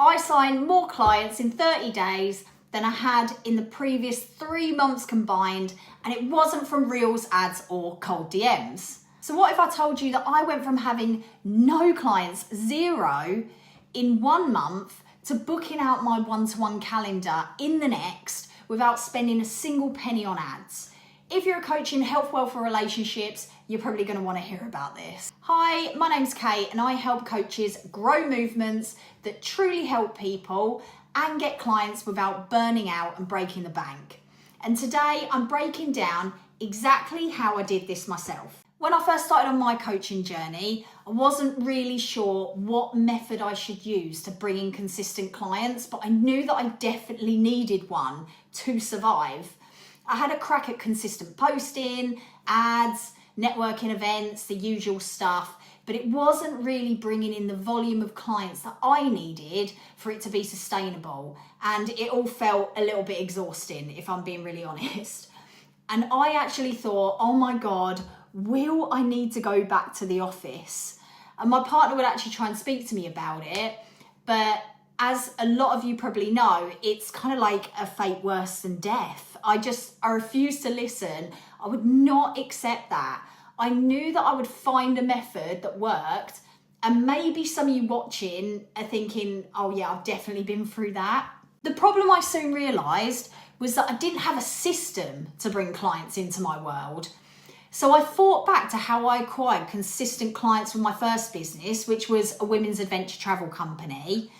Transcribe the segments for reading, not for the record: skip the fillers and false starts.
I signed more clients in 30 days than I had in the previous 3 months combined, and it wasn't from Reels ads or cold DMs. So what if I told you that I went from having no clients, 0, in 1 month to booking out my one-to-one calendar in the next without spending a single penny on ads? If you're a coach in health, wealth, or relationships, you're probably going to want to hear about this. Hi, my name's Kate, and I help coaches grow movements that truly help people and get clients without burning out and breaking the bank. And today I'm breaking down exactly how I did this myself. When I first started on my coaching journey, I wasn't really sure what method I should use to bring in consistent clients, but I knew that I definitely needed one to survive. I had a crack at consistent posting, ads, networking events, the usual stuff, but it wasn't really bringing in the volume of clients that I needed for it to be sustainable. And it all felt a little bit exhausting, if I'm being really honest. And I actually thought, oh my God, will I need to go back to the office? And my partner would actually try and speak to me about it, but as a lot of you probably know, it's kind of like a fate worse than death. I refused to listen. I would not accept that. I knew that I would find a method that worked, and maybe some of you watching are thinking, oh yeah, I've definitely been through that. The problem I soon realised was that I didn't have a system to bring clients into my world. So I thought back to how I acquired consistent clients with my first business, which was a women's adventure travel company.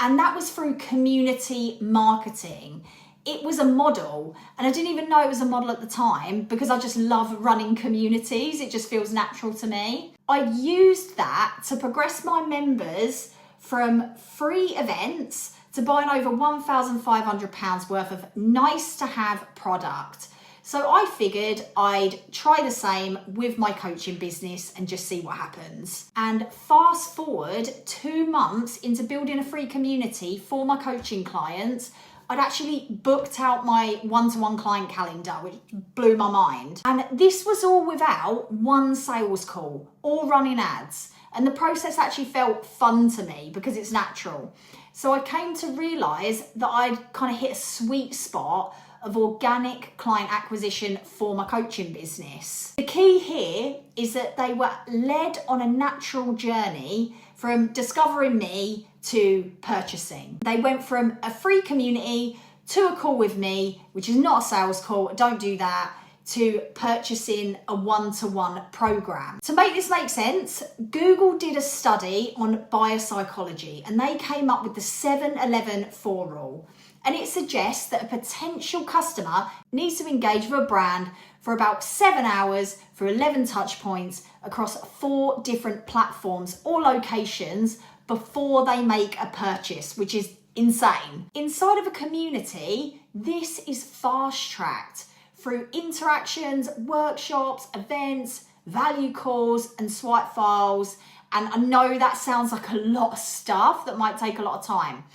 And that was through community marketing. It was a model, and I didn't even know it was a model at the time because I just love running communities. It just feels natural to me. I used that to progress my members from free events to buying over £1,500 worth of nice to have product. So I figured I'd try the same with my coaching business and just see what happens. And fast forward 2 months into building a free community for my coaching clients, I'd actually booked out my one-to-one client calendar, which blew my mind. And this was all without one sales call or running ads. And the process actually felt fun to me because it's natural. So I came to realise that I'd kind of hit a sweet spot of organic client acquisition for my coaching business. The key here is that they were led on a natural journey from discovering me to purchasing. They went from a free community to a call with me, which is not a sales call, don't do that, to purchasing a one-to-one program. To make this make sense, Google did a study on buyer psychology, and they came up with the 7-11-4 rule. And it suggests that a potential customer needs to engage with a brand for about 7 hours for 11 touch points across 4 different platforms or locations before they make a purchase, which is insane. Inside of a community, this is fast-tracked through interactions, workshops, events, value calls, and swipe files. And I know that sounds like a lot of stuff that might take a lot of time,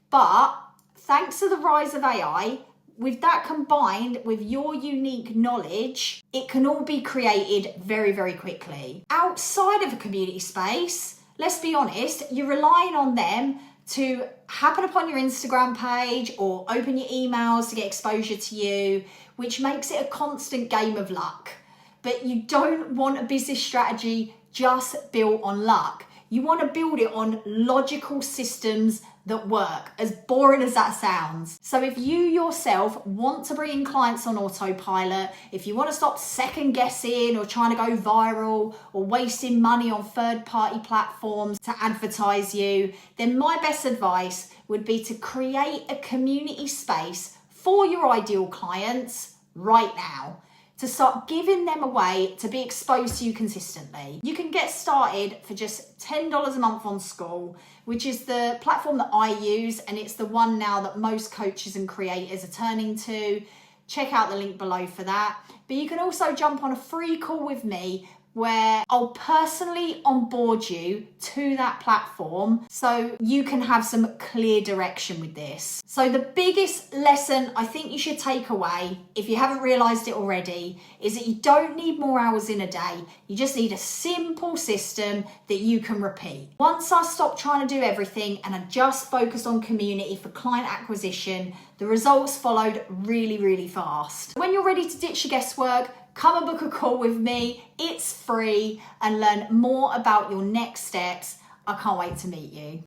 but thanks to the rise of AI, with that combined with your unique knowledge, it can all be created very, very quickly. Outside of a community space, let's be honest, you're relying on them to happen upon your Instagram page or open your emails to get exposure to you, which makes it a constant game of luck. But you don't want a business strategy just built on luck. You want to build it on logical systems that work, as boring as that sounds. So if you yourself want to bring in clients on autopilot, if you want to stop second guessing or trying to go viral or wasting money on third-party platforms to advertise you, then my best advice would be to create a community space for your ideal clients right now, to start giving them away to be exposed to you consistently. You can get started for just $10 a month on Skool, which is the platform that I use, and it's the one now that most coaches and creators are turning to. Check out the link below for that. But you can also jump on a free call with me where I'll personally onboard you to that platform so you can have some clear direction with this. So the biggest lesson I think you should take away, if you haven't realized it already, is that you don't need more hours in a day. You just need a simple system that you can repeat. Once I stopped trying to do everything and I just focused on community for client acquisition, the results followed really, really fast. When you're ready to ditch your guesswork, come and book a call with me. It's free, and learn more about your next steps. I can't wait to meet you.